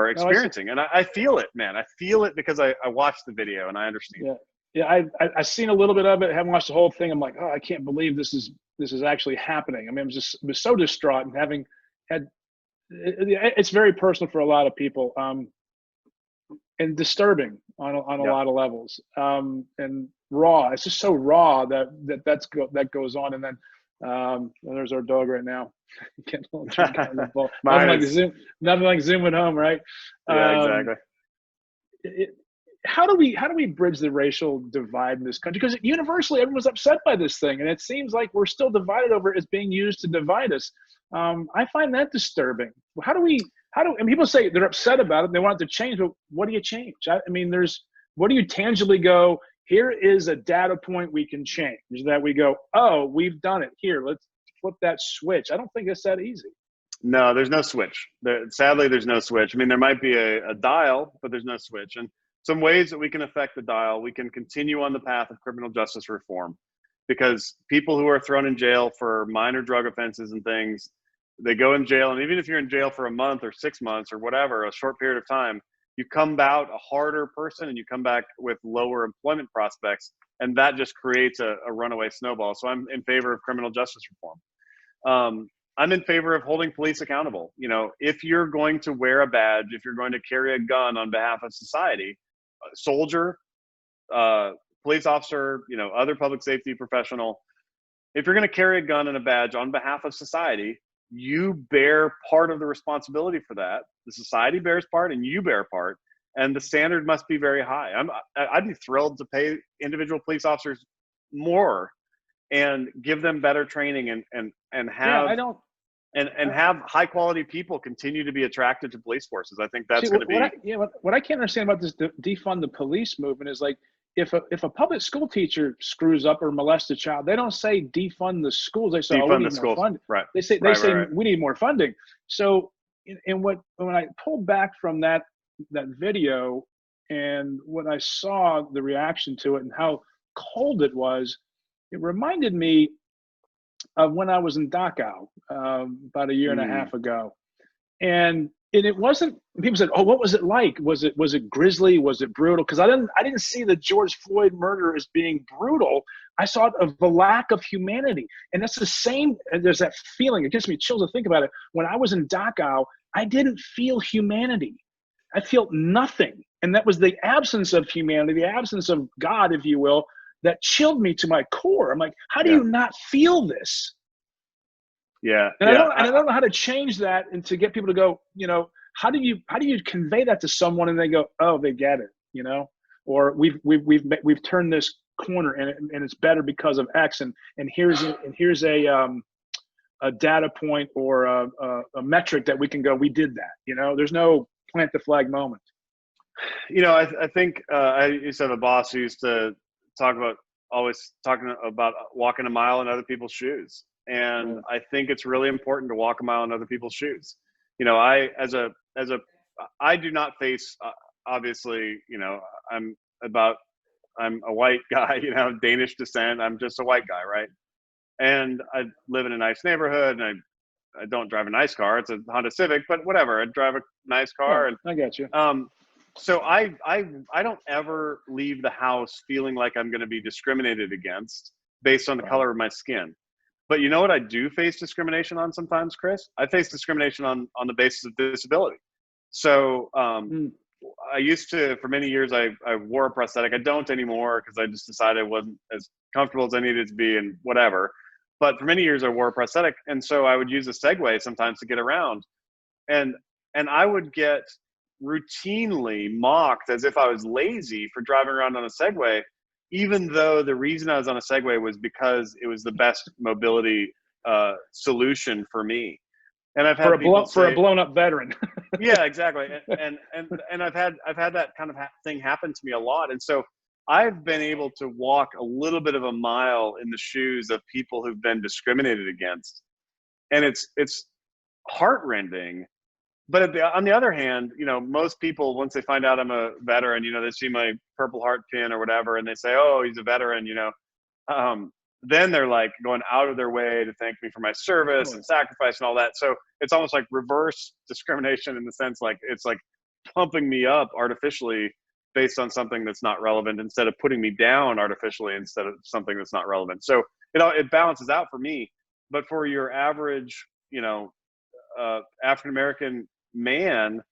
experiencing. And I feel it, man. I feel it because I watched the video and I understand. Yeah, I've seen a little bit of it. I haven't watched the whole thing. I'm like, oh, I can't believe this is actually happening. I mean, I was so distraught and having had. It's very personal for a lot of people, and disturbing on a lot of levels, and raw. It's just so raw that goes on. And then there's our dog right now. Nothing like zooming home, right? Yeah, exactly. How do we bridge the racial divide in this country? Because universally everyone's upset by this thing, and it seems like we're still divided over it as being used to divide us. I find that disturbing. And people say they're upset about it and they want it to change, but what do you change? I mean, what do you tangibly go, here is a data point we can change, that we go, oh, we've done it. Here, let's flip that switch. I don't think it's that easy. No, there's no switch. Sadly, there's no switch. I mean, there might be a dial, but there's no switch. And some ways that we can affect the dial, we can continue on the path of criminal justice reform, because people who are thrown in jail for minor drug offenses and things, they go in jail. And even if you're in jail for a month or 6 months or whatever, a short period of time, you come out a harder person and you come back with lower employment prospects. And that just creates a runaway snowball. So I'm in favor of criminal justice reform. I'm in favor of holding police accountable. You know, if you're going to wear a badge, if you're going to carry a gun on behalf of society, soldier, police officer, other public safety professional, if you're going to carry a gun and a badge on behalf of society, you bear part of the responsibility for that. The society bears part and you bear part, and the standard must be very high. I'd be thrilled to pay individual police officers more and give them better training and have have high quality people continue to be attracted to police forces. I think that's going to be what I can't understand about this defund the police movement is, like, if a public school teacher screws up or molests a child, they don't say defund the schools. They say, oh, we Defund the need more schools. funding. Right. They say we need more funding. So when I pulled back from that video and when I saw the reaction to it and how cold it was, it reminded me of when I was in Dachau about a year and a half ago. And it wasn't, people said, oh, what was it like? Was it grisly? Was it brutal? Because I didn't see the George Floyd murder as being brutal. I saw it of the lack of humanity. And that's the same, and there's that feeling, it gives me chills to think about it. When I was in Dachau, I didn't feel humanity. I felt nothing. And that was the absence of humanity, the absence of God, if you will, that chilled me to my core. I'm like, how do you not feel this? Yeah. And I don't know how to change that and to get people to go, how do you convey that to someone and they go, oh, they get it, or we've turned this corner and it's better because of X and here's a data point or a metric that we can go, we did that, there's no plant the flag moment. I think I used to have a boss who used to always talking about walking a mile in other people's shoes. And I think it's really important to walk a mile in other people's shoes. I do not face, obviously, I'm a white guy, Danish descent. I'm just a white guy. Right. And I live in a nice neighborhood and I don't drive a nice car. It's a Honda Civic, but whatever. I drive a nice car. Yeah, I got you. So I don't ever leave the house feeling like I'm going to be discriminated against based on the color of my skin. But you know what I do face discrimination on sometimes, Chris? I face discrimination on the basis of disability. So I used to, for many years, I wore a prosthetic. I don't anymore because I just decided I wasn't as comfortable as I needed to be and whatever. But for many years, I wore a prosthetic. And so I would use a Segway sometimes to get around. And I would get routinely mocked as if I was lazy for driving around on a Segway, even though the reason I was on a Segway was because it was the best mobility solution for me. And I've had for a blown up veteran. Yeah, exactly. And I've had that kind of thing happen to me a lot. And so I've been able to walk a little bit of a mile in the shoes of people who've been discriminated against. And it's heartrending. But on the other hand, most people, once they find out I'm a veteran, they see my Purple Heart pin or whatever, and they say, oh, he's a veteran, then they're like going out of their way to thank me for my service and sacrifice and all that. So it's almost like reverse discrimination in the sense like it's like pumping me up artificially based on something that's not relevant instead of putting me down artificially instead of something that's not relevant. So it balances out for me. But for your average, African-American man,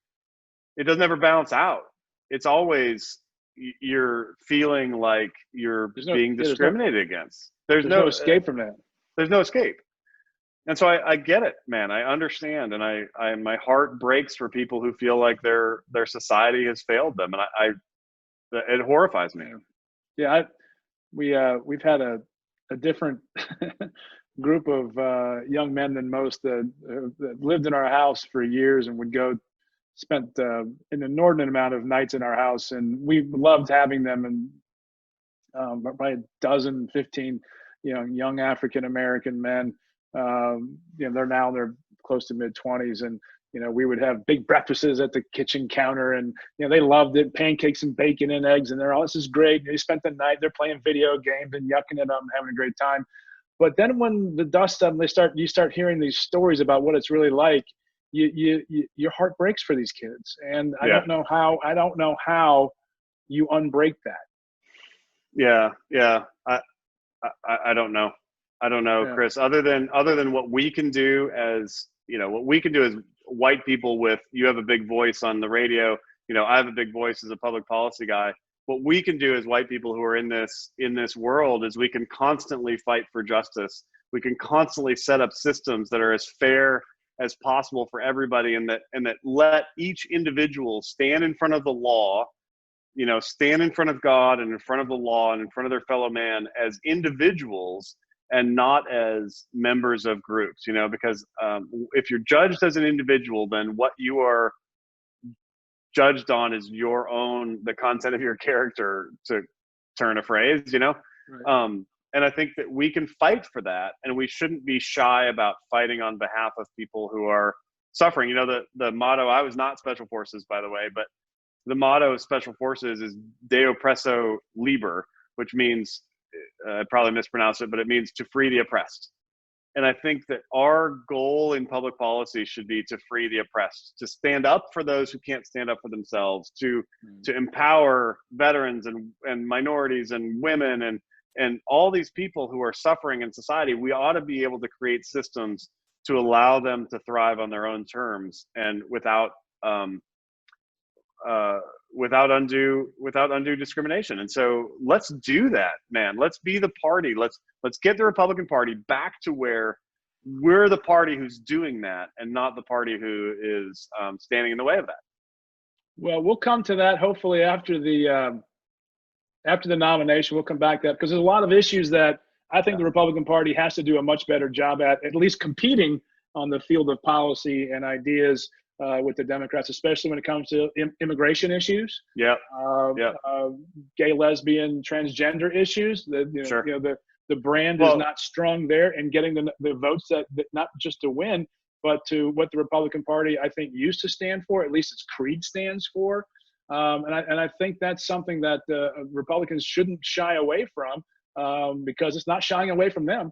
it doesn't ever balance out. It's always you're feeling like you're being discriminated against. There's no escape from that. There's no escape. And so I get it, man. I understand. And I my heart breaks for people who feel like their society has failed them. And it horrifies me. Yeah. We've had a different group of young men than most that lived in our house for years and would spent an inordinate amount of nights in our house, and we loved having them. And probably a dozen, 15, young African American men. They're close to mid-20s, and we would have big breakfasts at the kitchen counter, and they loved it, pancakes and bacon and eggs, and this is great. They spent the night, they're playing video games and yucking it up and having a great time. But then when the dust settles, you start hearing these stories about what it's really like. Your heart breaks for these kids, and I don't know how you unbreak that. Yeah. I don't know. Chris, other than what we can do as white people you have a big voice on the radio. I have a big voice as a public policy guy. What we can do as white people who are in this world is we can constantly fight for justice. We can constantly set up systems that are as fair as possible for everybody, and that let each individual stand in front of the law, stand in front of God and in front of the law and in front of their fellow man as individuals and not as members of groups, because if you're judged as an individual, then what you are judged on is the content of your character to turn a phrase, you know? Right. And I think that we can fight for that, and we shouldn't be shy about fighting on behalf of people who are suffering. You know, the motto, I was not Special Forces, by the way, but the motto of Special Forces is De Oppresso Liber, which means, I probably mispronounced it, but it means to free the oppressed. And I think that our goal in public policy should be to free the oppressed, to stand up for those who can't stand up for themselves, to empower veterans and minorities and women and all these people who are suffering in society. We ought to be able to create systems to allow them to thrive on their own terms and without undue discrimination. And so let's do that, man. Let's be the party. Let's get the Republican Party back to where we're the party who's doing that and not the party who is standing in the way of that. Well, we'll come to that hopefully after the nomination. We'll come back to that because there's a lot of issues that I think the Republican Party has to do a much better job at least competing on the field of policy and ideas with the Democrats, especially when it comes to immigration issues. Yeah. Gay, lesbian, transgender issues. The brand is not strong there, and getting the votes that not just to win, but to what the Republican Party, I think, used to stand for, at least its creed stands for. And I think that's something that Republicans shouldn't shy away from because it's not shying away from them.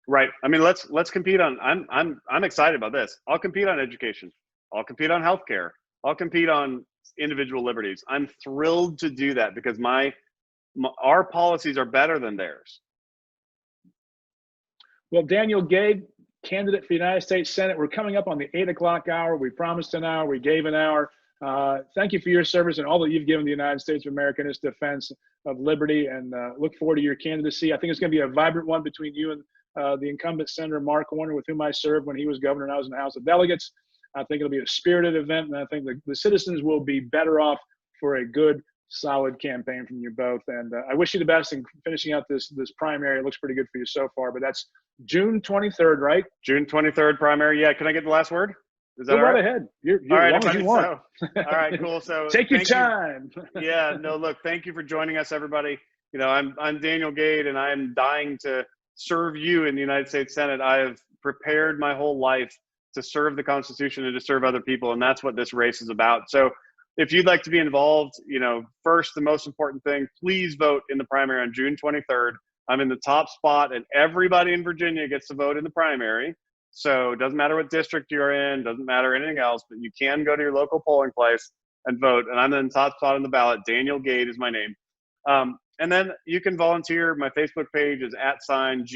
Right. I mean, let's compete on. I'm excited about this. I'll compete on education. I'll compete on healthcare. I'll compete on individual liberties. I'm thrilled to do that because our policies are better than theirs. Well, Daniel Gade, candidate for the United States Senate. We're coming up on the 8 o'clock hour. We promised an hour. We gave an hour. Thank you for your service and all that you've given the United States of America in its defense of liberty, and look forward to your candidacy. I think it's going to be a vibrant one between you and the incumbent Senator Mark Warner, with whom I served when he was governor and I was in the House of Delegates. I think it'll be a spirited event, and I think the citizens will be better off for a good, solid campaign from you both. And I wish you the best in finishing out this primary. It looks pretty good for you so far, but that's June 23rd, right? June 23rd primary. Yeah. Can I get the last word? Is that Go right ahead. You're all right, as long as you want. So, all right, cool. So take your time. Yeah, no, look, thank you for joining us, everybody. You know, I'm Daniel Gade, and I'm dying to serve you in the United States Senate. I have prepared my whole life to serve the Constitution and to serve other people, and that's what this race is about. So if you'd like to be involved, you know, first, the most important thing, please vote in the primary on June 23rd. I'm in the top spot, and everybody in Virginia gets to vote in the primary. So it doesn't matter what district you're in, doesn't matter anything else, but you can go to your local polling place and vote. And I'm in the top spot on the ballot. Daniel Gade is my name. And then you can volunteer. My Facebook page is @GADEFOR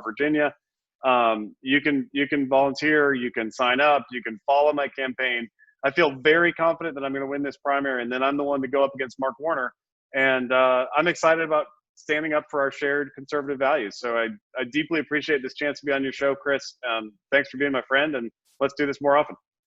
Virginia. You can volunteer, you can sign up, you can follow my campaign. I feel very confident that I'm going to win this primary, and then I'm the one to go up against Mark Warner. And I'm excited about standing up for our shared conservative values. So I deeply appreciate this chance to be on your show, Chris. Thanks for being my friend, and let's do this more often.